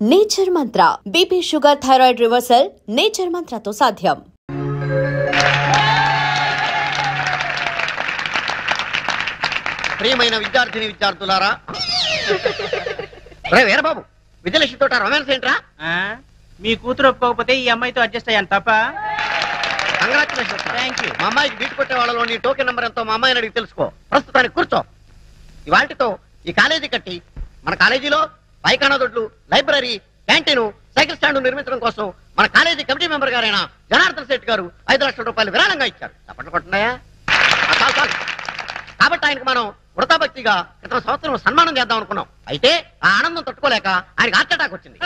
Nature Mantra BP sugar thyroid reversal Nature మంత్రతో సాధ్యం. ప్రియమైన విద్యార్థిని విద్యార్థులారా, రే వీరబాబు, విజయలక్ష్మి తోట రొమాన్స్ ఏంట్రా? మీ కూతురు ఒప్పుకోకపోతే ఈ అమ్మాయితో అడ్జస్ట్ అయ్యాను తప్ప. కంగ్రాచులేషన్. Thank you. మా అమ్మాయికి బీట్ కొట్టే వాళ్ళలో నీ టోకెన్ నెంబర్ ఎంతో మా అమ్మాయిని అడిగి తెలుసుకో. ప్రస్తుతానికి కూర్చో. ఇవాటితో ఈ కాలేజీ కట్టి మన కాలేజీలో పైకానా దొడ్లు, లైబ్రరీ, క్యాంటీన్, సైకిల్ స్టాండ్ నిర్మించడం కోసం మన కాలేజీ కమిటీ మెంబర్ గారైన జనార్దన్ శెట్టి గారు 5 లక్షల రూపాయలు విరాళంగా ఇచ్చారు. తప్పట్లు కొట్టున్నాయా? కాబట్టి ఆయనకు మనం వృతాభక్తిగా క్రితం సంవత్సరం సన్మానం చేద్దాం అనుకున్నాం. అయితే ఆ ఆనందం తట్టుకోలేక ఆయనకు హార్ట్ అటాక్ వచ్చింది.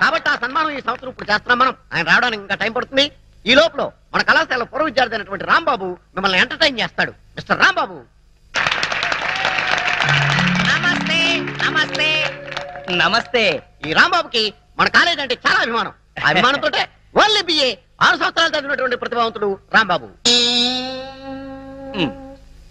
కాబట్టి ఆ సన్మానం ఈ సంవత్సరం ఇప్పుడు చేస్తున్నాం మనం. ఆయన రావడానికి ఇంకా టైం పడుతుంది. ఈ లోపల మన కళాశాల పూర్వ విద్యార్థి అయినటువంటి రాంబాబు మిమ్మల్ని ఎంటర్టైన్ చేస్తాడు. మిస్టర్ రాంబాబు. నమస్తే. నమస్తే. నమస్తే. ఈ రాంబాబుకి మన కాలేజ్ అంటే చాలా అభిమానం. ఆ అభిమానంతో ఓన్లీ బిఏ 6 సంవత్సరాలు చదివినటువంటి ప్రతిభావంతుడు రాంబాబు.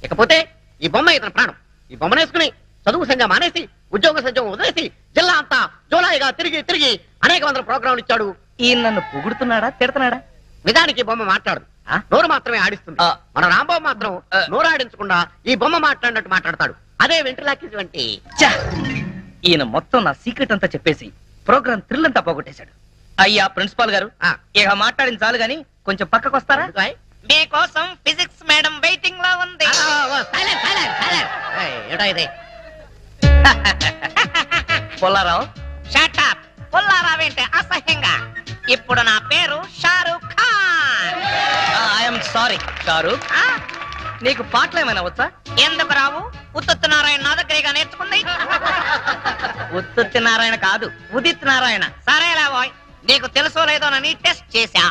ఇకపోతే ఈ బొమ్మ ఇతని ప్రాణం. ఈ బొమ్మను వేసుకుని చదువు సంజ మానేసి ఉద్యోగ సంజం వదిలేసి జిల్లా అంతా జోలాయిగా తిరిగి తిరిగి అనేక వందల ప్రోగ్రాంలు ఇచ్చాడు. ఈయన నన్ను పొగుడుతున్నాడా తిడతాడా? నిజానికి బొమ్మ మాట్లాడు, నోరు మాత్రమే ఆడిస్తుంది. మన రాంబాబు మాత్రం నోరు ఆడించకుండా ఈ బొమ్మ మాట్లాడినట్టు మాట్లాడతాడు. అదే వెంట్రులాకి వంటి. ఈయన మొత్తం నా సీక్రెట్ అంతా చెప్పేసి ప్రోగ్రామ్ థ్రిల్ అంతా పోగొట్టేశాడు. అయ్యా ప్రిన్సిపాల్ గారు, ఇక మాట్లాడింది చాలు గాని కొంచెం పక్కకు వస్తారా? మీకోసం ఫిజిక్స్ మేడం వెయిటింగ్ లో ఉంది. పొల్లారావు. Shut up. పుల్లారావేంటే అసహ్యంగా. ఇప్పుడు నా పేరు షారూక్ ఖాన్. I'm sorry Shahrukh. నీకు పాటలు ఏమైనా వచ్చా? ఎందుకు రావు? ఉత్తుత్ నారాయణ నా దగ్గరగా నేర్చుకుంది. ఉత్తుత్ నారాయణ కాదు, ఉదిత్ నారాయణ. సరేలా బాయ్, నీకు తెలుసో లేదోనని టెస్ట్ చేశా.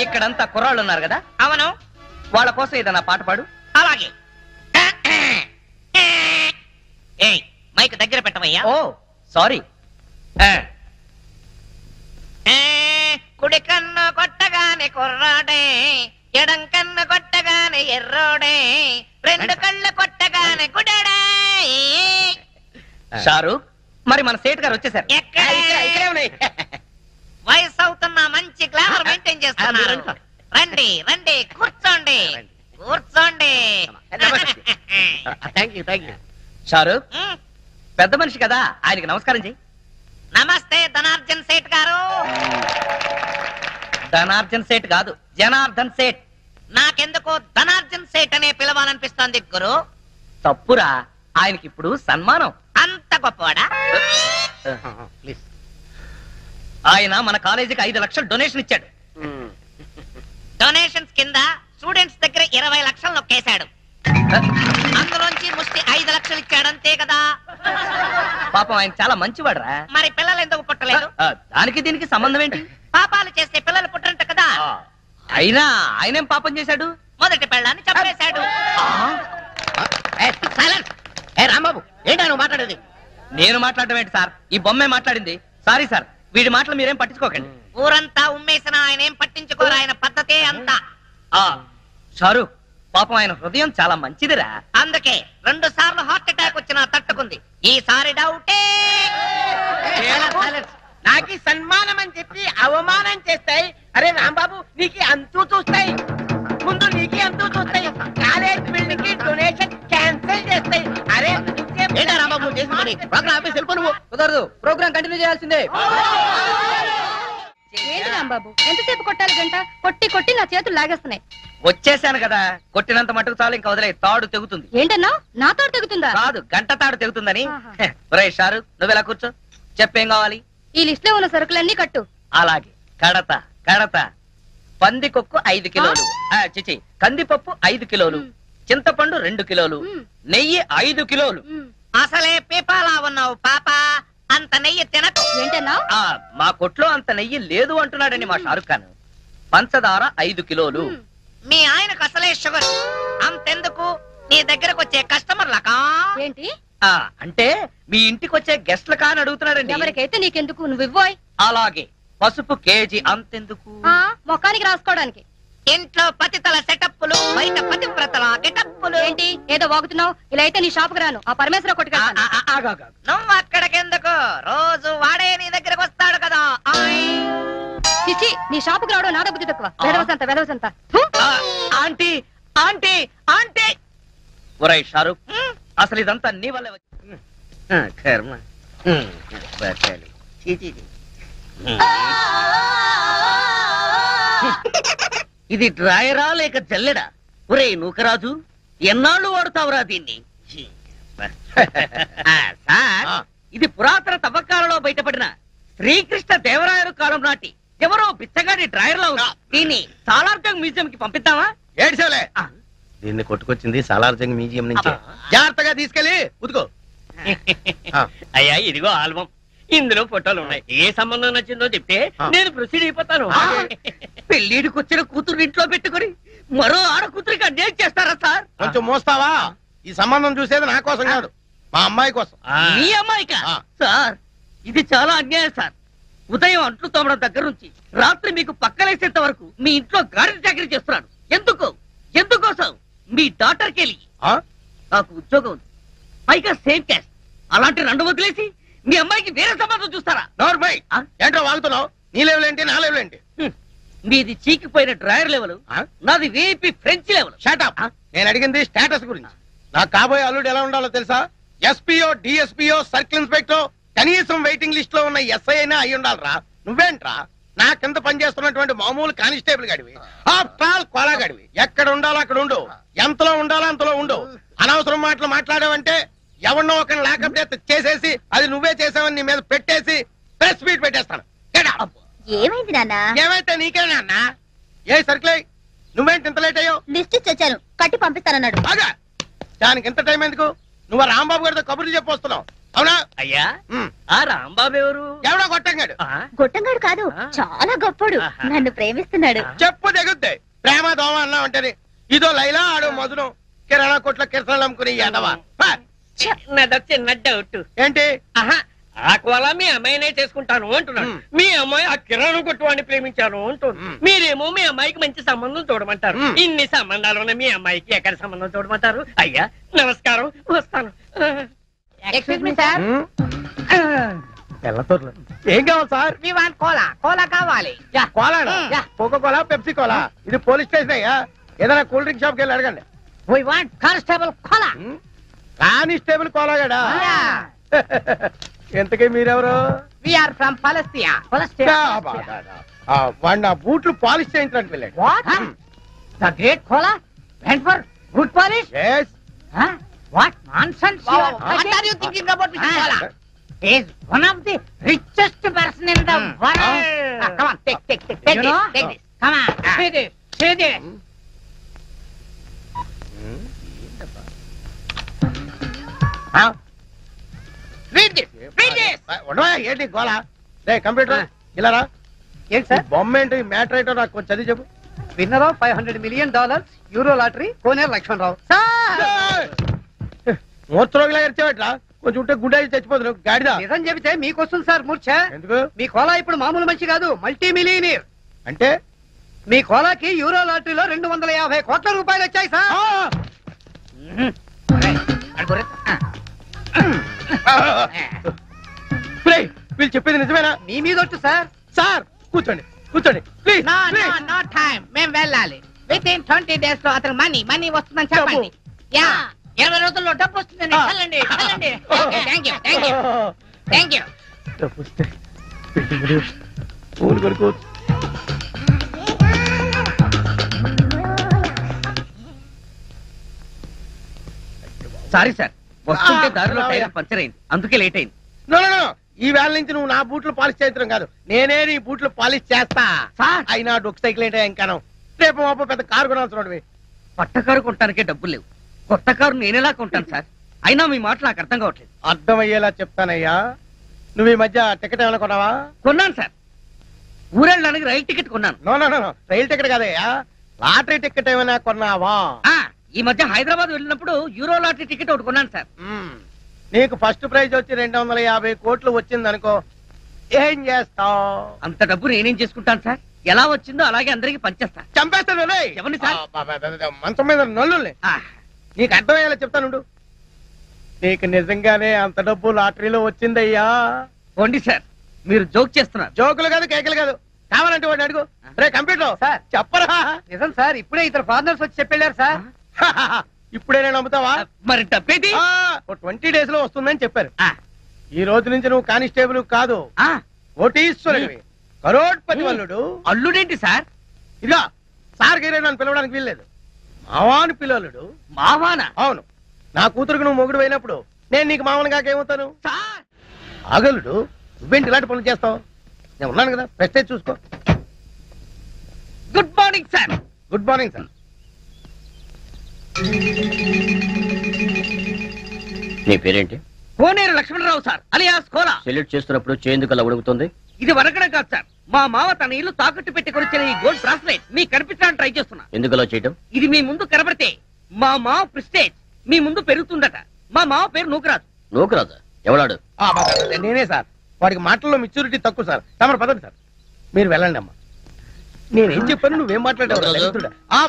ఇక్కడంతా కుర్రాళ్ళు ఉన్నారు కదా? అవును. వాళ్ళ కోసం ఏదైనా పాట పాడు. అలాగే. ఏయ్, మైక్ దగ్గర పెట్టవయ్యా. ఓ సారీ. కుడి కన్ను కొట్టగానే కుర్రాడే, ఎడం కన్ను కొట్టగానే ఎర్రోడే, 2 కళ్ళు కొట్టగానే గుడడే. షారూక్, మరి మన సేట్ గారు వచ్చేసారు. వయసు అవుతున్న మంచి గ్లామర్ మెయింటైన్ చేస్తున్నారు. రండి రండి, కూర్చోండి కూర్చోండి. షారూక్, పెద్ద మనిషి కదా, ఆయనకి నమస్కారం చెయ్యి. నమస్తే ధనార్జన్ సేట్ గారు. ధనార్జన్ సేట్ కాదు, జనార్దన్ సేట్. నాకెందుకో ధనార్జన్ సేట్ అనే పిలవాలనిపిస్తోంది గురు. తప్పురా, ఆయనకి ఇప్పుడు సన్మానం. అంత గొప్పవాడా? ఆయన మన కాలేజీకి 5 లక్షలు డొనేషన్ ఇచ్చాడు. డొనేషన్స్ కింద స్టూడెంట్స్ దగ్గర 20 లక్షలు నొక్కేశాడు. అందులోంచి ముష్టి 5 లక్షలు ఇచ్చాడు, అంతే కదా? పాపం ఆయన చాలా మంచివాడురా. మరి పిల్లలు ఎందుకు పుట్టలేదు? దానికి దీనికి సంబంధం ఏంటి? పాపాలు చేస్తే పిల్లలు పుట్టరంట కదా. అయినా ఆయనేం పాపం చేశాడు? మొదటి పెళ్ళాన్ని చంపేశాడు. రాంబాబు, ఏంటా నువ్వు మాట్లాడేది? నేను మాట్లాడటం ఏంటి సార్? ఈ బొమ్మే మాట్లాడింది. సారీ సార్, వీడి మాటలు మీరేం పట్టించుకోకండి. ఊరంతా ఉమ్మేసిన ఆయన ఏం పట్టించుకోరు. ఆయన పద్ధతే అంతా. షారూక్, పాపం ఆయన హృదయం చాలా మంచిదిరా. అందుకే 2 సార్లు హార్ట్ అటాక్ వచ్చినా తట్టుకుంది. ఈసారి డౌటే. నాకి సన్మానం అని చెప్పి అవమానం చేస్తాయి. అరే రాంబాబు, నీకు అంతూ చూస్తాయి. ముందు నీకు అంతూ చూస్తాయి. కాలేజ్ బిల్డింగ్ కి డొనేషన్ క్యాన్సిల్ చేస్తాయి. అరే రాంబాబు, ప్రోగ్రామ్ ఆఫీస్ వెళ్ళిపో. నువ్వు కుదరదు, ప్రోగ్రామ్ కంటిన్యూ చేయాల్సిందే. ఏంటి రాంబాబు, ఎంతసేపు కొట్టాలి? గంట కొట్టి కొట్టి నా చేతులు లాగేస్తున్నాయి. వచ్చేసాను కదా, కొట్టినంత మటుకు చాలు, ఇంకా వదిలే. తాడు తెగుతుంది. ఏంటన్నా, నా తోడు తెగుతుందా? కాదు, గంట తాడు తెగుతుందని. ఒరే షారూక్, నువ్వెలా కూర్చో. చెప్పేం కావాలి? ఈ లిస్ట్ లో ఉన్న సరుకులన్నీ కట్టు. అలాగే. కడత కడత. పందికొక్కు 5 కిలోలు. చిచి, కందిపప్పు 5 కిలోలు. చింతపండు 2 కిలోలు. నెయ్యి 5 కిలోలు. అసలే పీపాలా ఉన్నావు పాప. అంత నెయ్యి తినకు. ఏంటన్నా? మా కొట్లో అంత నెయ్యి లేదు అంటున్నాడని మా షారుఖ్ ఖాన్. పంచదార 5 కిలోలు. మీ ఆయనకు అసలే షుగర్. అంతెందుకు, నీ దగ్గరకు వచ్చే కస్టమర్లకా? ఏంటి అంటే మీ ఇంటికి వచ్చే గెస్ట్ల కాని అడుగుతున్నాడండి. ఎవరికైతే నీకెందుకు, నువ్వు ఇవ్వోయ్. అలాగే. పసుపు కేజీ. అంతెందుకు? మొక్కానికి రాసుకోవడానికి. ఇంట్లో పతితల సెటప్పులు, బయట పతివ్రతల గెటప్పులు. ఏంటి ఏదో వాగుతున్నావు? ఇలా అయితే నీ షాపుకి రాను, ఆ పరమేశ్వర కొట్టుకెళ్తాను. నువ్వు అక్కడికెందుకు? రోజు వాడే నీ దగ్గరకు వస్తాడు కదా. చిచ్చి, నీ షాపుకి రావడం నాద బుద్ధి తక్కువ. వెదవసంత ఆంటీ ఆంటీ ఆంటీ. ఒరేయ్ షారూక్, అసలు ఇదంతా నీ వల్ల కర్మ. బతకాలి. చీ, చీ, చీ. ఇది డ్రాయరా లేక జల్లెడా? ఒరేయ్ నూకరాజు, ఎన్నాళ్ళు వాడుతావురా దీన్ని? సార్, ఇది పురాతన తవ్వకాలలో బయటపడిన శ్రీకృష్ణ దేవరాయలు కాలం నాటి ఎవరో బిచ్చగాడి డ్రాయర్ లో ఉంది. దీన్ని సాలార్జంగ్ మ్యూజియం కి పంపిద్దామా? ఏడ్చేలే. దీన్ని కొట్టుకొచ్చింది సాలార్జంగ్ మ్యూజియం నుంచి. జాగ్రత్తగా తీసుకెళ్ళి ఉతుకో. అయ్యా ఇదిగో ఆల్బం, ఇందులో ఫోటోలు ఉన్నాయి. ఏ సంబంధం నచ్చిందో చెప్తే నేను ప్రొసీడ్ అయిపోతాను. పెళ్లిడికి వచ్చిన కూతురు ఇంట్లో పెట్టుకుని మరో ఆడ కూతురికి అన్యాయం చేస్తారా సార్? కొంచెం మోస్తావా? ఈ సంబంధం చూసేది నా కోసం కాదు, మా అమ్మాయి కోసం. మీ అమ్మాయికా? సార్, ఇది చాలా అన్యాయం సార్. ఉదయం అంట్లు తోమడం దగ్గర నుంచి రాత్రి మీకు పక్కలేసేంత వరకు మీ ఇంట్లో గాడి చాకరీ చేస్తున్నాడు. ఎందుకోసం? మీ డాక్టర్కి వెళ్ళి నాకు ఉద్యోగం ఉంది, పైగా సేమ్ క్యాస్ట్. అలాంటి రెండు వదిలేసి మీ అమ్మాయికి వేరే సంబంధం చూస్తారా? నోర్మై, ఏంటో వాగుతున్నావు? నీ లెవెల్ ఏంటి, నా లెవెల్ ఏంటి? మీది చీకిపోయిన డ్రాయర్ లెవెల్, నాది వీపీ ఫ్రెంచ్ లెవెల్. షటప్. నేను అడిగింది స్టేటస్ గురించి. నాకు కాబోయే అల్లుడు ఎలా ఉండాలో తెలుసా? ఎస్పీఓ, డిఎస్పీఓ, సర్కిల్ ఇన్స్పెక్టర్, కనీసం వెయిటింగ్ లిస్ట్ లో ఉన్న ఎస్ఐ అయినా అయి ఉండాలరా. నువ్వేంట్రా నా కింద పనిచేస్తున్నటువంటి మామూలు కానిస్టేబుల్ గడివి, ఆఫ్టర్ ఆల్ కోలా గడివి. ఎక్కడ ఉండాలో అక్కడ ఉండు, ఎంతలో ఉండాలో అంతలో ఉండు. అనవసరం మాటలు మాట్లాడావంటే ఎవరినో ఒక లాకప్ డెత్ చేసేసి అది నువ్వే చేసావని నీ మీద పెట్టేసి ప్రెస్ మీట్ పెట్టేస్తాను. ఏమైంది నాన్న? ఏమైతే నీకేనా అన్న? ఏ సర్కిల్ నువ్వేంటి ఇంత లేట్ అయ్యావు? లిస్ట్ ఇచ్చి వచ్చాను, కట్టి పంపిస్తానన్నాడు. బాగా దానికి ఎంత టైం ఎందుకు? నువ్వు రాంబాబు గారితో కబుర్లు చెప్పొస్తున్నావు, అవునా? అయ్యా, ఆ రాంబాబు ఎవరు? ఎవడో కొట్టంగాడు. గొట్టంగాడు కాదు, చాలా గొప్పడు, నన్ను ప్రేమిస్తున్నాడు. చెప్పు దిగుద్ది. ప్రేమ దోమ అన్నావు అంటే ఇదో లైలా, ఆడో మధురం. కిరాణా కొట్ల కిరసనాలు అమ్ముకుని ఎదవా. నాదో చిన్న డౌట్. ఏంటి? ఆ కోలా మీ అమ్మాయినే చేసుకుంటాను అంటున్నాను, మీ అమ్మాయి ఆ కిరాణా కొట్టు వాడిని ప్రేమించాను అంటుంది. మీరేమో మీ అమ్మాయికి మంచి సంబంధం చూడమంటారు. ఇన్ని సంబంధాలు ఉన్న మీ అమ్మాయికి ఎక్కడ సంబంధం చూడమంటారు? అయ్యా నమస్కారం, వస్తాను. Excuse me sir. ఏం కావాలి sir? We want Kola. Kola కావాలి. Kola? Coca cola, Pepsi cola? ఇది పోలీస్ స్టేషన్ అయ్యా. ఏదైనా కూల్ డ్రింక్ షాప్ కి వెళ్ళి అడగండి. We want constable Kola. Constable కోలాగాడా? ఎంతకీ మీరెవరు? We are from Palestine. వాడు నా బూట్లు పాలిష్ చేయించడానికి వెళ్ళాడు. What? The great Kola went for good polish? Yes. What nonsense! What are you thinking about Mr. Kola? He is one of the richest person in the world. Come on, take this. Come on, see this. Read this. ఏంటి గోలా? రే computer ఇలా రా. ఏంటి sir? బొమ్మ ఏంటి, matter ఏంటో నాకు కొంచెం చదివి చెప్పు. Winner of $500 million euro lottery Koneru Lakshmanarao. మూర్చరోగిలా ఎరిచేవట్రా? కొంచెం ఉంటే గుండె చచ్చిపోతున్నావు గాడిదా. నిజం చెబితే మీకు వస్తుంది సార్ మూర్ఛ. ఎందుకు? మీ కోలా ఇప్పుడు మామూలు మనిషి కాదు, మల్టీ మిలియనీర్. అంటే మీ కోలాకి యూరో లాటరీలో 250 కోట్ల రూపాయలు వచ్చాయి సార్. వీళ్ళు చెప్పేది నిజమేనా? మీ మీద వచ్చు సార్. సార్ కూర్చోండి ప్లీజ్. నో టైం, మేము వెళ్ళాలి. విత్ ఇన్ 20 days లో అతను మనీ వస్తుందని చెప్పండి. యా, 20 రోజుల్లో డబ్బు వస్తుందని చల్లండి. Thank you. సారీ సార్, వస్తుంటే దారిలో టైర్ పంచర్ అయింది, అందుకే లేట్ అయింది. ఈ వేళ నుంచి నువ్వు నా బూట్లు పాలిష్ చేయడం కాదు, నేనే నీ బూట్లు పాలిష్ చేస్తా. అయినా డొక్ సైకిల్ ఏంటో ఇంకాను. రేపు మాపో పెద్ద కారు కొనాల్సిన పట్ట కారు కొనడానికే డబ్బులు లేవు, కొత్త కారు నేనేలా కొంటాను సార్? అయినా మీ మాట నాకు అర్థం కావట్లేదు. అర్థమయ్యేలా చెప్తానయ్యా. నువ్వు ఈ మధ్య టికెట్ ఏమైనా కొన్నావా? కొన్నాను సార్, ఊరెళ్ళడానికి రైలు టికెట్ కొన్నాను. నో రైలు టికెట్ కాదయ్యా, లాటరీ టికెట్ ఏమైనా కొన్నావా? ఈ మధ్య హైదరాబాద్ వెళ్ళినప్పుడు యూరో లాటరీ టికెట్ ఒకటి కొన్నాను సార్. నీకు ఫస్ట్ ప్రైజ్ వచ్చి 250 కోట్లు వచ్చింది అనుకో, ఏం చేస్తావు? అంత డబ్బు నేనేం చేసుకుంటాను సార్? ఎలా వచ్చిందో అలాగే అందరికి పంచేస్తా. చంపేస్తాను ఎవరిని సార్? మంచం మీద నల్లుల్ని. నీకు అర్థమయ్యేలా చెప్తానుండు. నీకు నిజంగానే అంత డబ్బు లాటరీలో వచ్చిందయ్యా. పోండి సార్, మీరు జోక్ చేస్తున్నారు. జోకులు కాదు, కేకలు కాదు. కావాలంటే వాడిని అడుగు. రే కంప్యూటర్ సార్ చెప్పరా. నిజం సార్, ఇప్పుడే ఇద్దరు ఫాదర్స్ వచ్చి చెప్పారు సార్. ఇప్పుడే నేను నమ్ముతావా? మరి డబ్బేది? 20 days లో వస్తుందని చెప్పారు. ఈ రోజు నుంచి నువ్వు కానిస్టేబుల్ కాదు, కోటీశ్వరుడివి, కరోడ్పతి వల్లుడు. అల్లుడేంటి సార్? ఇదిగా సార్ గీరే నన్ను పిలవడానికి వీల్లేదు. మావాని పిల్లలుడు. మావానా? అవును. నా కూతురుకు నువ్వు మొగుడు అయినప్పుడు నేను నీకు మామూలు కాకేమవుతాను? ఆగలుడు, నువ్వేంటి ఇలాంటి పనులు చేస్తావు? నేను ఉన్నాను కదా, ప్రెస్టేజ్ చూసుకో. Good morning sir. Good morning sir. నీ పేరేంటి? Koneru Lakshmanarao sir, alias Kola. Salute చేస్తున్నప్పుడు చేందుకు అలా ఉడుకుతుంది? ఇది వరకడం కాదు సార్, మా మావ తన ఇల్లు తాకట్టు పెట్టి కొనిచ్చిన ఈ గోల్డ్ బ్రాస్లెట్ మీకు కనిపించడానికి ట్రై చేస్తున్నా. ఎందుకు అలా చేయటం? ఇది మీ ముందు కనబడితే మా మావ ప్రెస్టేజ్ మీ ముందు పెరుగుతుందట. మా మావ పేరు నూకరాజు. నూకరాజా? ఎవడాడు? నేనే సార్. వాడికి మాటల్లో మెచ్యూరిటీ తక్కువ సార్. తమరు పదండి సార్, మీరు వెళ్ళండి అమ్మా. నేనేం చెప్పాను, నువ్వేం మాట్లాడావు?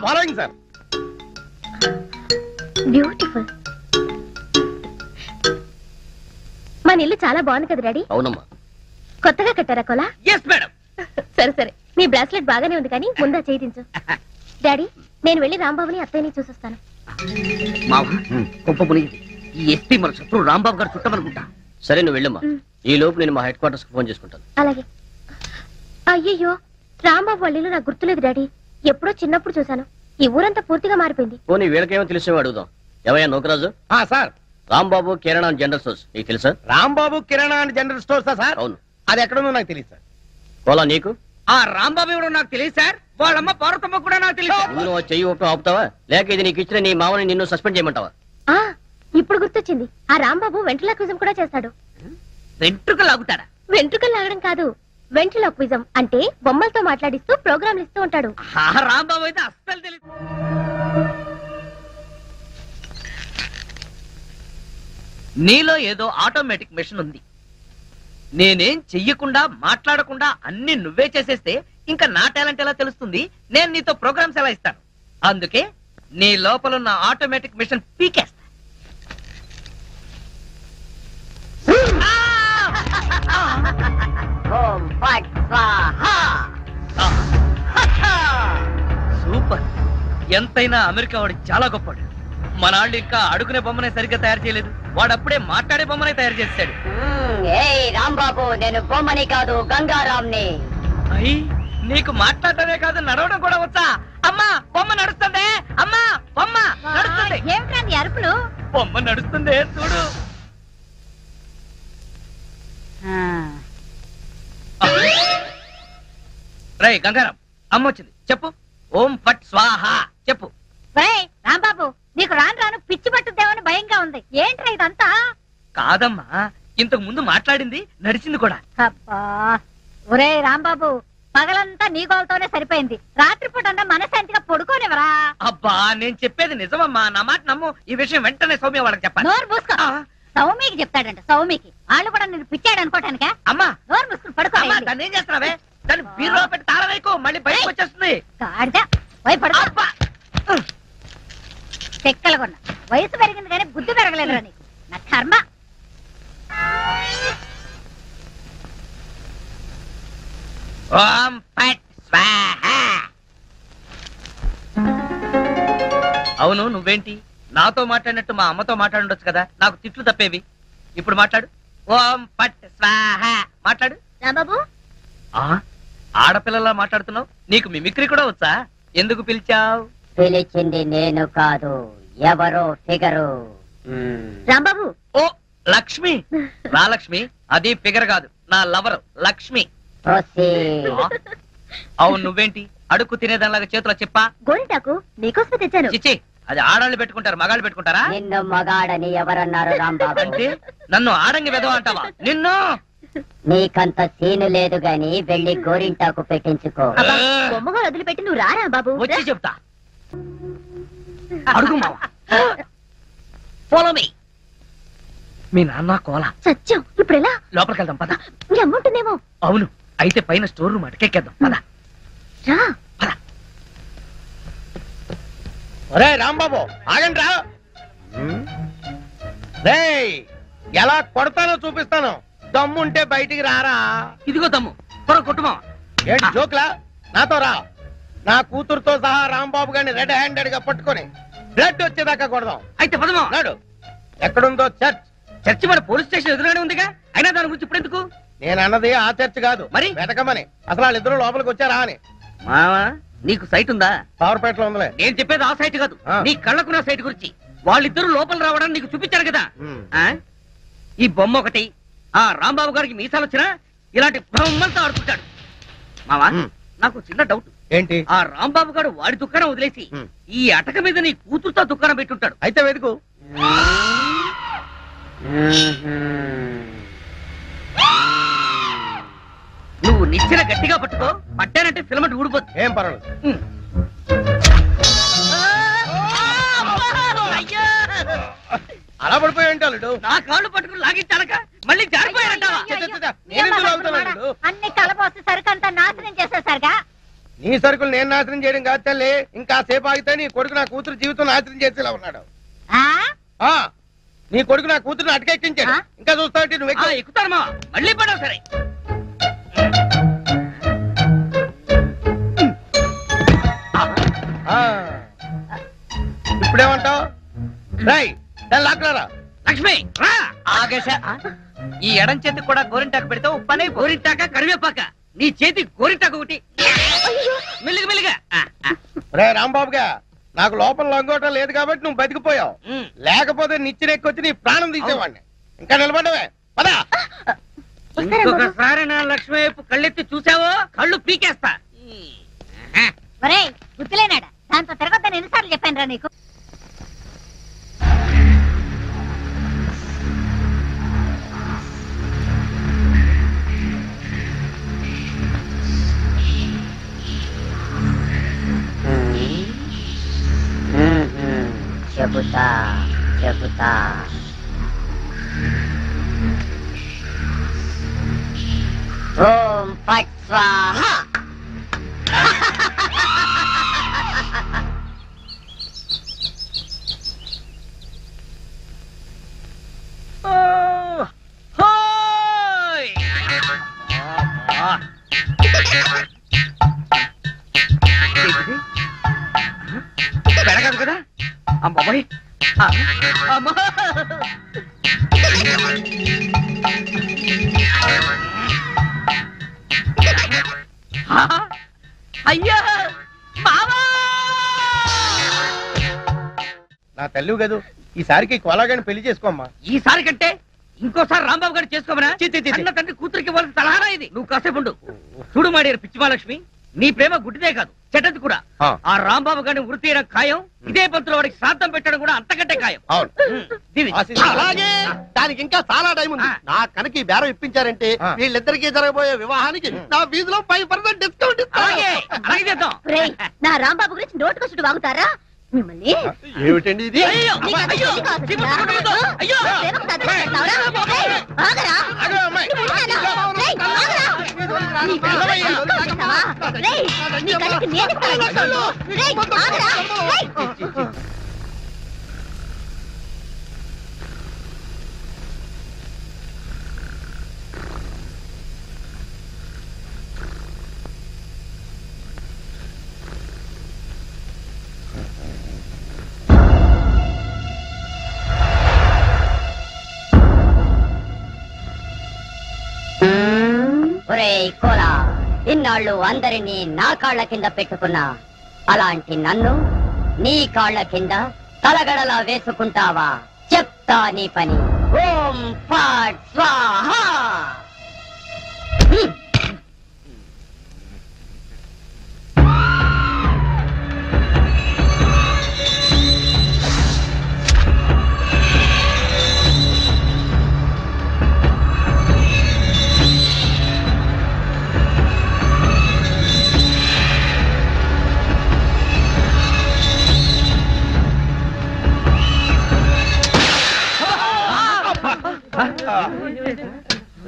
Following sir. బ్యూటిఫుల్. మన ఇల్లు చాలా బాగుంది కదా డాడీ? అవునమ్మా. కొత్తగా కట్టారా కొలా? Yes madam. సరే సరే, నీ బ్రాస్లెట్ బాగానే ఉంది కానీ ముందా చేయించు. డాడీ, నేను వెళ్ళి రాంబాబుని అత్తయ్యని చూసొస్తాను. మావ గొప్ప మునిగింది. ఈ ఎస్పీ మన శత్రు రాంబాబు గారు చుట్టమనుకుంటా. సరే నువ్వు వెళ్ళమ్మా. ఈ లోపు నేను మా హెడ్ క్వార్టర్స్ కి ఫోన్ చేసుకుంటాను. అలాగే. అయ్యయ్యో, రాంబాబు వాళ్ళ ఇల్లు నాకు గుర్తులేదు డాడీ. ఎప్పుడో చిన్నప్పుడు చూశాను. ఈ ఊరంతా పూర్తిగా మారిపోయింది. పోనీ వీళ్ళకేమో తెలిసేవో అడుగుదాం. ఎవయ్యా నూకరాజు? సార్, రాంబాబు కిరాణా జనరల్ స్టోర్స్ నీకు తెలుసా? రాంబాబు కిరాణా అండ్ జనరల్ స్టోర్సా సార్? అవును. అది ఎక్కడుందో నాకు తెలియదు సార్. పోలా నీకు? ఆ రాంబాబు ఎవరో నాకు తెలియదు సార్. వాళ్ళమ్మ పార్వతమ్మ కూడా నాకు తెలియదు. నువ్వు చెయ్యి ఒప్పి ఆపుతావా, లేక ఇది నీకు ఇచ్చిన నీ మామని నిన్ను సస్పెండ్ చేయమంటావా? ఇప్పుడు గుర్తొచ్చింది, ఆ రాంబాబు వెంట్రులాక్విజం కూడా చేస్తాడు. వెంట్రుకలు లాగుతాడా? వెంట్రుకలు లాగడం కాదు, వెంట్రులాక్విజం అంటే బొమ్మలతో మాట్లాడిస్తూ ప్రోగ్రాంలు ఇస్తూ ఉంటాడు. ఆ రాంబాబు అయితే అస్సలు తెలియదు. నీలో ఏదో ఆటోమేటిక్ మెషిన్ ఉంది. నేనేం చెయ్యకుండా మాట్లాడకుండా అన్ని నువ్వే చేసేస్తే ఇంకా నా టాలెంట్ ఎలా తెలుస్తుంది? నేను నీతో ప్రోగ్రామ్స్ ఎలా ఇస్తాను? అందుకే నీ లోపల ఉన్న ఆటోమేటిక్ మిషన్ పీకేస్తా. సూపర్. ఎంతైనా అమెరికా వాడు చాలా గొప్పవాడు. మనాళ్ళు ఇంకా అడుగునే బొమ్మనే సరిగ్గా తయారు చేయలేదు, వాడు అప్పుడే మాట్లాడే బొమ్మనే తయారు చేస్తాడు. రాంబాబు, నేను బొమ్మని కాదు, గంగారాంని. అయ్యి, నీకు మాట్లాడటమే కాదు నడవడం కూడా వచ్చా? అమ్మా బొమ్మ నడుస్తుంది. అమ్మా బొమ్మ నడుస్తుంది. ఏమిటండి అరుపులు? బొమ్మ నడుస్తుంది చూడు. రై గంగారాం, అమ్మ వచ్చింది, చెప్పు. ఓం ఫట్ స్వాహ చెప్పు. రాంబాబు, నీకు రాను రాను పిచ్చి పట్టుద్దేమని భయంగా ఉంది. ఏంట్రా ఇదంతా? కాదమ్మా, ఇంతకు ముందు మాట్లాడింది నడిచింది కూడా. అబ్బా, ఒరే రాంబాబు, పగలంతా నీ గోలతోనే సరిపోయింది. రాత్రిపూట మనశాంతిగా పడుకోనివరా? అబ్బా, నేను చెప్పేది నిజమమ్మా, నా మాట నమ్ము. ఈ విషయం వెంటనే సౌమ్య వాళ్ళకి చెప్పాలి. నోరు మూసుకో. సౌమికి చెప్తాడంట. సౌమికి వాళ్ళు కూడా నేను పిచ్చాడు అనుకోటానికా? అమ్మా నోరు మూసుకుని పడుకో. దాన్ని ఏం చేస్తున్నావే? దాన్ని బీరులో పెట్టి తాళం వేయకు, మళ్ళీ బయటకు వచ్చేస్తుంది. పడుకో. చెక్కలగొన్న వయసు పెరిగింది కానీ బుద్ధి పెరగలేదురా నీకు. నా కర్మ. ఓం ఫట్ స్వాహ. అవును, నువ్వేంటి నాతో మాట్లాడినట్టు మా అమ్మతో మాట్లాడుండొచ్చు కదా, నాకు తిట్లు తప్పేవి. ఇప్పుడు మాట్లాడు. ఓం ఫట్ స్వాహ మాట్లాడు. రాంబాబు, ఆడపిల్లలా మాట్లాడుతున్నావు. నీకు మిమిక్రీ కూడా వచ్చా? ఎందుకు పిలిచావు? పిలిచింది నేను కాదు, ఎవరో ఫిగరు. రాంబాబు. ఓ లక్ష్మి. రా లక్ష్మి, అది ఫిగర్ కాదు, నా లవర్ లక్ష్మి. అవును, నువ్వేంటి అడుక్కు తినేదానిలాగా చేతిలో చెప్పా? గోరింటాకు నీకోసం తెచ్చాను. చిచ్చి, అది ఆడాళ్ళు పెట్టుకుంటారు, మగాళ్ళు పెట్టుకుంటారా? నిన్ను మగాడని ఎవరన్నారు రాంబాబు? అంటే నన్ను ఆడంగి వెదవ అంటావా? నిన్ను. నీకంత సీను లేదు గాని వెళ్ళి గోరింటాకు పెట్టించుకో. బొమ్మగా వదిలిపెట్టి నువ్వు రారా బాబు. వచ్చి చెప్తా. అడుగు మావా. Follow me. మీ నాన్న కోలా. సత్యం, ఇప్పుడు ఎలా? లోపలికి వెళ్దాం పద. నీ అమ్ముంటుందేమో. అవును, అయితే పైన స్టోర్ రూమ్ అటకెక్కేద్దాం పద. రా. ఒరే రాంబాబు ఆగండి రా. రేయ్ ఎలా కొడతానో చూపిస్తాను. దమ్ముంటే బయటికి రారా. ఇదిగో తమ్ము త్వర కొట్టుమా. ఏంటి జోక్లా? నాతో రా. నా కూతురుతో సహా రాంబాబు గారిని రెడ్ హ్యాండెడ్ గా పట్టుకొని బ్లడ్ వచ్చేదాకా కొడదాం. అయితే పదమా. నాడు ఎక్కడుందో చర్చ్. చర్చి మన పోలీస్ స్టేషన్ ఎదురుగానే ఉందిగా. అయినా దాని గురించి ఇప్పుడు ఎందుకు? నేను అన్నది ఆ చర్చ్ కాదు, మరి వెతకమని. అసలు వాళ్ళిద్దరూ లోపలికి వచ్చారా అని. మావా నీకు సైట్ ఉందా? పవర్పేటలో ఉందిలే. నేను చెప్పేది ఆ సైట్ కాదు, నీ కళ్ళకున్న సైట్ గురించి. వాళ్ళిద్దరూ లోపల రావడానికి నీకు చూపించారు కదా. ఈ బొమ్మ ఒకటి, ఆ రాంబాబు గారికి మీసాలు వచ్చినా ఇలాంటి బొమ్మలతో ఆడుకుంటాడు. మావా నాకు చిన్న డౌట్. ఏంటి? ఆ రాంబాబు గారు వాడి దుకాణం వదిలేసి ఈ అటక మీద నీ కూతురుతో దుకాణం పెట్టుంటాడు. అయితే వెతుకు. నువ్వు నిచ్చెన గట్టిగా పట్టుకో, పట్టానంటే ఫిలమెంట్ ఊడిపోద్ది. ఏం పర్వాలేదు. అలా పడిపోయి ఉంటాడు. నా కాళ్ళు పట్టుకుని లాగించాలక మళ్ళీ జారిపోయారంటావా? అన్ని కలపోసి సరుకంతా నాశనం చేసేసరిగా. నీ సరుకులు నేను నాశనం చేయడం కాదు తల్లి. ఇంకా సేపు ఆగితే నీ కొడుకు నా కూతురు జీవితం నాశనం చేసేలా ఉన్నాడు. నీ కొడుకు నా కూతురుని అటకెక్కించాడు. ఇంకా చూస్తావు నువ్వు ఎక్కుతారమ్మా. మళ్ళీ పడవు సరే. ఇప్పుడేమంటావు? రై లాక్రారా. లక్ష్మి రా. ఆగేశ ఈ ఎడం చేతి కూడా గోరింటాకు పెడితే ఉప్పనే. గోరింటాక కరివేపాక, నీ చేతి గోరింటాకు ఒకటి. మెల్లిగా మెల్లిగా. రే రాంబాబుగా, నాకు లోపల లంగోటం లేదు కాబట్టి నువ్వు బతికిపోయావు. లేకపోతే నిచ్చినెక్కొచ్చి నీ ప్రాణం తీసేవాడిని. ఇంకా నిలబడవే పదా. ఇంకొకసారి నా లక్ష్మి వైపు కళ్ళెత్తి చూసావో కళ్ళు పీకేస్తా. ఒరేయ్ గుర్తులేనాడా, దాంతో తిరగొద్దని ఎన్నిసార్లు చెప్పాను రా నీకు. చెబుతా చెబుతా. ఓం ఫట్ స్వాహా. పెరగదు కదా అమ్మాయి. అమ్మా అయ్యా మావా. నా తల్లి కదూ. ఈసారికి కొలాగాని పెళ్లి చేసుకోమ్మా. ఈసారి కంటే ఇంకోసారి రాంబాబు గారు చేసుకోమనా? చిన్న తండ్రి కూతురికి ఇవ్వాల్సిన సలహానా ఇది? నువ్వు కాసేపు ఉండు. చూడు మాడేరు పిచ్చిమాలక్ష్మి, నీ ప్రేమ గుడ్డిదే కాదు చెడ్డది కూడా. ఆ రాంబాబు గారిని వృత్తి అయిన ఖాయం. ఇదే పంతులు వాడికి శ్రాద్ధం పెట్టడం కూడా అంతకంటే ఖాయం. అలాగే దానికి ఇంకా చాలా టైం ఉంది. నా కనుక ఈ బేరం ఇప్పించారంటే వీళ్ళిద్దరికీ జరగబోయే వివాహానికి నా ఫీజులో 5% డిస్కౌంట్. అలాగే అలాగే చేద్దాం. నా రాంబాబు గురించి నోటుకొచ్చుడు వాగుతారా మిమ్మల్ని? ఏమిటండి ఇది? ఒరేయ్ కోలా, ఇన్నాళ్ళు అందరినీ నా కాళ్ల కింద పెట్టుకున్నా, అలాంటి నన్ను నీ కాళ్ల కింద తలగడలా వేసుకుంటావా? చెప్తా నీ పని. ఓం ఫట్ స్వాహా.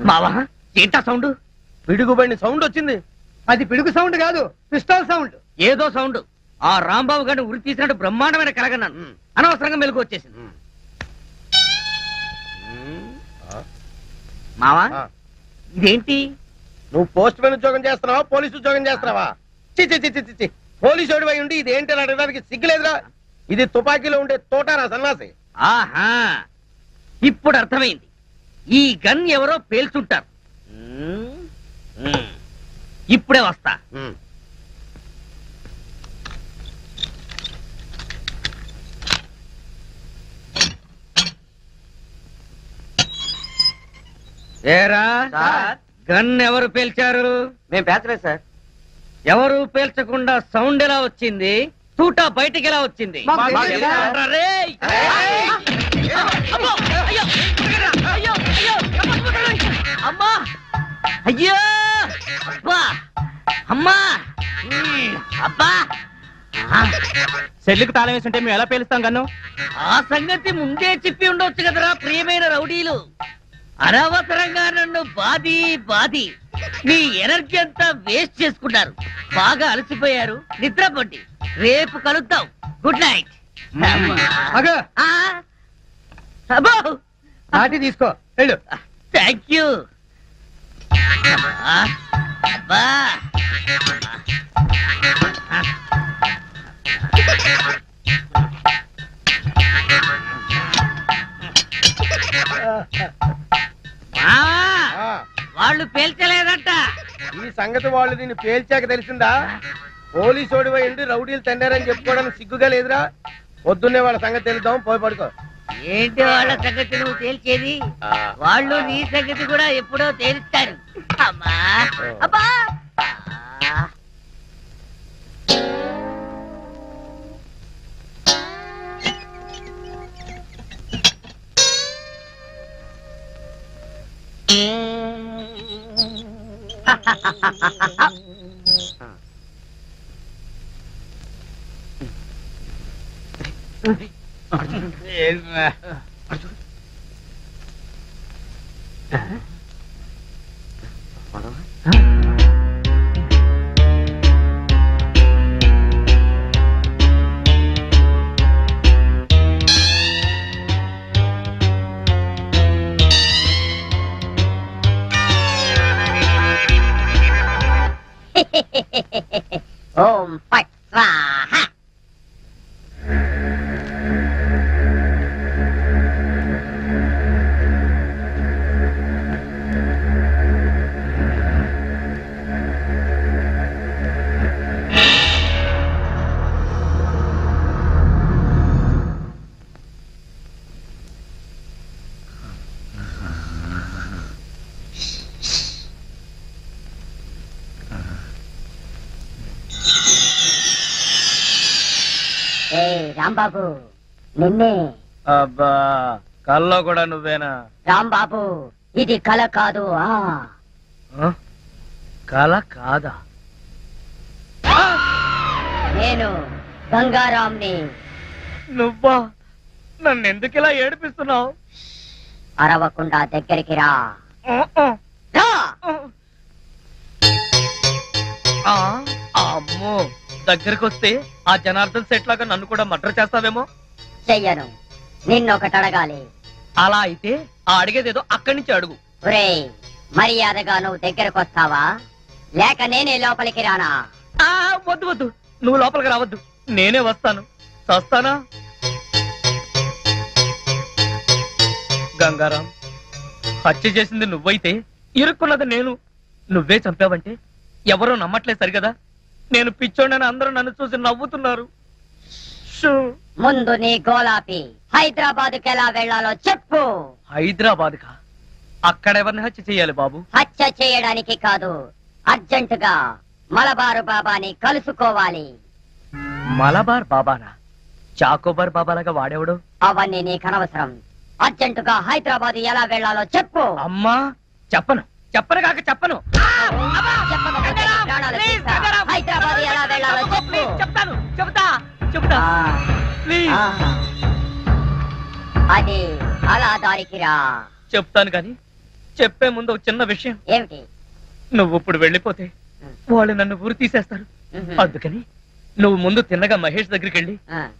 మావా ఏంటా సౌండ్? పిడుగుబడిన సౌండ్ వచ్చింది. అది పిడుగు సౌండ్ కాదు, పిస్టల్ సౌండ్. ఏదో సౌండ్. ఆ రాంబాబు గారిని ఉరి తీసినట్టు బ్రహ్మాండమైన కలగన్నాను. అనవసరంగా మెలకు వచ్చేసింది. మావా, ఇదేంటి? నువ్వు పోస్ట్ మ్యాన్ ఉద్యోగం చేస్తున్నావా, పోలీసు ఉద్యోగం చేస్తున్నావా? చి పోలీసు ఓడివై ఉండి ఇది ఏంటి అడగడానికి సిగ్గులేదురా? ఇది తుపాకీలో ఉండే తోటారా సన్నాసి. ఆహా, ఇప్పుడు అర్థమైంది. ఈ గన్ ఎవరో పేల్చుంటారు. ఇప్పుడే వస్తా. ఏరా, గన్ ఎవరు పేల్చారు? మేము పేర్చలేదు సార్. ఎవరు పేల్చకుండా సౌండ్ ఎలా వచ్చింది? తూటా బయటికి ఎలా వచ్చింది? అమ్మా, అయ్యో, అబ్బా, అమ్మా, అబ్బా. సెల్లుకు తాళం వేస్తుంటే మేము ఎలా పేలుస్తాం గన్ను? ఆ సంగతి ముందే చెప్పి ఉండొచ్చు కదరా ప్రియమైన రౌడీలు. అనవసరంగా నన్ను బాది మీ ఎనర్జీ అంతా వేస్ట్ చేసుకున్నారు. బాగా అలసిపోయారు, నిద్రపోండి. రేపు కలుద్దాం. Good night. నాటి తీసుకో, వెళ్ళు. Thank you. వాళ్ళు పేల్చలేదంట. ఈ సంగతి వాళ్ళు దీన్ని పేల్చాక తెలిసిందా? పోలీసు ఓడివై ఉండి రౌడీలు తండారని చెప్పుకోవడానికి సిగ్గుగా లేదురా? పొద్దున్నే వాళ్ళ సంగతి తెలుద్దాం, పోయి పడుకో. ఏంటి వాళ్ళ సంగతి నువ్వు తేల్చేది? వాళ్ళు నీ సంగతి కూడా ఎప్పుడో తేలుస్తారు. అమ్మా, అబ్బా. ఓం ఫట్ స్వాహా. రాంబాబు, నిన్నే. అబ్బా, కల్లో కూడా నువ్వేనా? రాంబాబు, ఇది కల కాదు. కల కాదా? నేను గంగారాంని. నువ్వా? నన్ను ఎందుకు ఇలా ఏడిపిస్తున్నావు? అరవకుండా దగ్గరికి రా. అమ్మో, దగ్గరకు వస్తే ఆ జనార్దన్ సెట్ లాగా నన్ను కూడా మర్డర్ చేస్తావేమో. చెయ్యను. నిన్నొకటి అడగాలి. అలా అయితే ఆ అడిగేదేదో అక్కడి నుంచి అడుగు. ఒరేయ్, మర్యాదగా నువ్వు దగ్గరకు వస్తావా, లేక నేనే లోపలికి రానా? వద్దు వద్దు, నువ్వు లోపలికి రావద్దు, నేనే వస్తాను. చస్తానా? గంగారాం, హత్య చేసింది నువ్వైతే ఇరుక్కున్నది నేను. నువ్వే చంపావంటే ఎవరో నమ్మట్లేదు సరిగదా? నేను పిచ్చోడని అందరూ నన్ను చూసి నవ్వుతున్నారు. ముందు నీ గోలాపి హైదరాబాద్కి ఎలా వెళ్లాలో చెప్పు. హైదరాబాద్ కా? అక్కడ ఎవరిని హత్య చేయాలి బాబు? హత్య చేయడానికి కాదు, అర్జెంటుగా మలబారు బాబాని కలుసుకోవాలి. మలబార్ బాబానా? చాకోబార్ బాబాలాగా వాడేవాడు? అవన్నీ నీకు అనవసరం. అర్జెంటుగా హైదరాబాద్ ఎలా వెళ్లాలో చెప్పు. అమ్మా, చెప్పను కాక చెప్పను. హైదరాబాద్ ఎలా వెళ్లాలో చెప్పు. చెప్తా. అది అలా దారికి రా. చెప్తాను కానీ చెప్పే ముందు ఒక చిన్న విషయం. ఏమిటి? నువ్వు ఇప్పుడు వెళ్ళిపోతే వాళ్ళు నన్ను ఊరు తీసేస్తారు. అందుకని నువ్వు ముందు తిన్నగా మహేష్ దగ్గరికి వెళ్ళి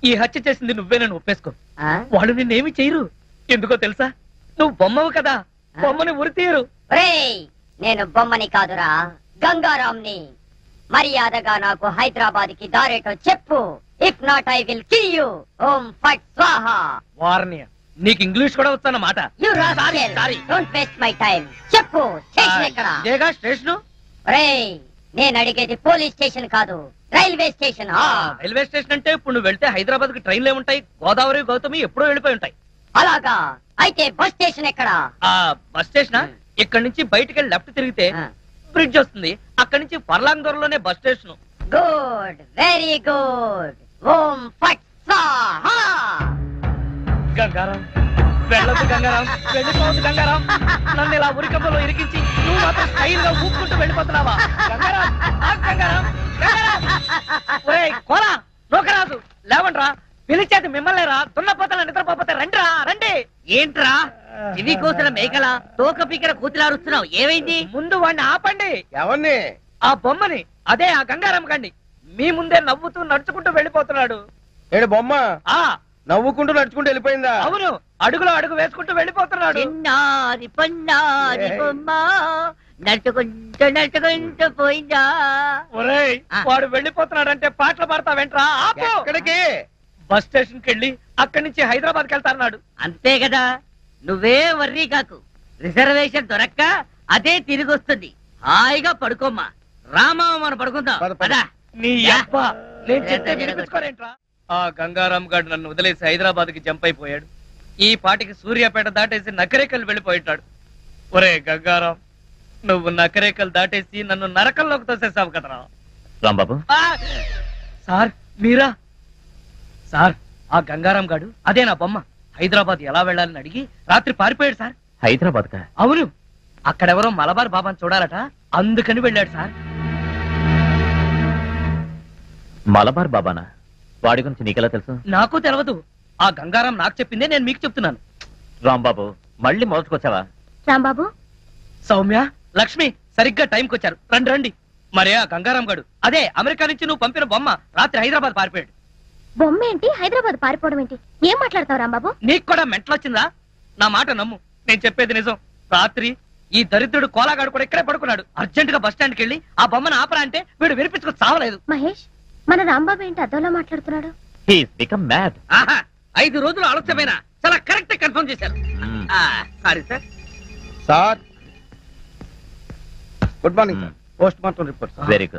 ఈ హత్య చేసింది నువ్వేనని ఒప్పేసుకో. వాళ్ళు నిన్నేమి చేయరు. ఎందుకో తెలుసా? నువ్వు బొమ్మవు కదా, బొమ్మని ఉరి తీయరు. నేను బొమ్మని కాదురా, గంగారాంని. మర్యాదగా నాకు హైదరాబాద్ కి దారేటో చెప్పు. If not I will kill you. ఓం ఫట్ స్వాహా. వార్నియ, నీకు ఇంగ్లీష్ కూడా వస్తానమాట. You rascal, don't waste my time. చెప్పు, స్టేషన్ ఎక్కడ? ఇదేగా స్టేషన్. రేయ్, నేను అడిగేది పోలీస్ స్టేషన్ కాదు, రైల్వే స్టేషన్. రైల్వే స్టేషన్ అంటే ఇప్పుడు నువ్వు వెళ్తే హైదరాబాద్ కి ట్రైన్లు ఏముంటాయి? గోదావరి గౌతమి ఎప్పుడో వెళ్ళిపోయి ఉంటాయి. అలాగా? అయితే బస్ స్టేషన్ ఎక్కడ? ఆ బస్ స్టేషన్ ఇక్కడ నుంచి బయటికి వెళ్ళి లెఫ్ట్ తిరిగితే బ్రిడ్జ్ వస్తుంది. అక్కడి నుంచి పర్లాంగ్ దూరంలోనే bus station. Good, very good. ఓం ఫట్ స్వాహా. గంగారాం, వెళ్ళొద్దు గంగారాం, వెళ్ళిపోవద్దు గంగారాం. నన్ను ఇలా ఉరికంపలో ఇరికించి నువ్వు మాత్రం స్టైల్ గా ఊపుకుంటూ వెళ్ళిపోతున్నావా? గంగారాం, గంగారాం, గంగారాం. ఒరేయ్ కోలా, నోకరాజు, లేవండ్రా. పిలిచేది మిమ్మల్నేరా, దున్నపోతల నిద్రపోతే రండిరా, రండి. ఏంట్రా ఇవి కోసిన మేకల తోక పీకర కూతులారుస్తున్నావు? ఏమైంది? ముందు వాడిని ఆపండి. ఎవరిని? ఆ బొమ్మని, అదే ఆ గంగారాం గండి. మీ ముందే నవ్వుతూ నడుచుకుంటూ వెళ్ళిపోతున్నాడు. ఏడు బొమ్మ ఆ నవ్వుకుంటూ నడుచుకుంటూ వెళ్ళిపోయిందా? అవును, అడుగులో అడుగు వేసుకుంటూ వెళ్ళిపోతున్నాడు. చిన్నారి పన్నారి బొమ్మ నడుచుకుంటూ నడుచుకుంటూ పోయిందా? ఒరేయ్, వాడు వెళ్ళిపోతున్నాడంటే పాటలు పాడతావేంట్రా? ఆపు. ఎక్కడికి? బస్ స్టేషన్ కి వెళ్ళి అక్కడి నుంచి హైదరాబాద్ కి వెళ్తాన్నాడు. అంతే కదా, నువ్వే వర్రీ కాకు. రిజర్వేషన్ దొరక్క అదే తిరిగి వస్తుంది. హాయిగా పడుకోమ్మా. రామా, మనం పడుకుందాం. పద. నీ అబ్బా, నేను చెప్తే వినిపించుకోరేంట్రా? ఆ గంగారాం గారు నన్ను వదిలేసి హైదరాబాద్ కి జంప్ అయిపోయాడు. ఈ పాటికి సూర్యాపేట దాటేసి నకరేకల్ వెళ్ళిపోయిటాడు. ఒరే గంగారాం, నువ్వు నకరేకల్ దాటేసి నన్ను నరకంలోకి తోసేసావు కదరా. రాంబాబు, సార్ మీరా? సార్, ఆ గంగారాం గాడు, అదే నా బొమ్మ, హైదరాబాద్ ఎలా వెళ్ళాలని అడిగి రాత్రి పారిపోయాడు సార్. హైదరాబాద్ కా? అవును, అక్కడెవరో మలబార్ బాబాని చూడాలట, అందుకని వెళ్ళాడు సార్. మలబార్ బాబానా? వాడి గురించి నీకెలా తెలుసు? నాకు తెలియదు. ఆ గంగారాం నాకు చెప్పిందే నేను మీకు చెప్తున్నాను. రాంబాబు, మళ్ళీ మొదటికొచ్చావా? రాంబాబు, సౌమ్య, లక్ష్మి సరిగ్గా టైంకి వచ్చారు. రండి రండి. మరే ఆ గంగారాం గాడు, అదే అమెరికా నుంచి నువ్వు పంపిన బొమ్మ, రాత్రి హైదరాబాద్ పారిపోయాడు. బొమ్మ ఏంటి, హైదరాబాద్ పారిపోవడం ఏంటి? ఏం మాట్లాడతావు రాంబాబు? నీకు కూడా మెంటలొచ్చిందా? నా మాట నమ్ము, నేను చెప్పేది నిజం. రాత్రి ఈ దరిద్రుడు కోలాగాడు కూడా ఇక్కడే పడుకున్నాడు. అర్జెంట్ గా బస్ స్టాండ్కి వెళ్ళి ఆ బొమ్మను ఆపరా అంటే వీడు వినిపించుకో చావలేదు. మహేష్, మన రాంబాబు ఏంటి అదోలా మాట్లాడుతున్నాడు? He's become mad. ఆహా, 5 రోజులు ఆలస్యమైన చాలా కరెక్ట్ కన్ఫర్మ్ చేశారు. Sorry sir. Sir, good morning sir. Post mortem report. Very good.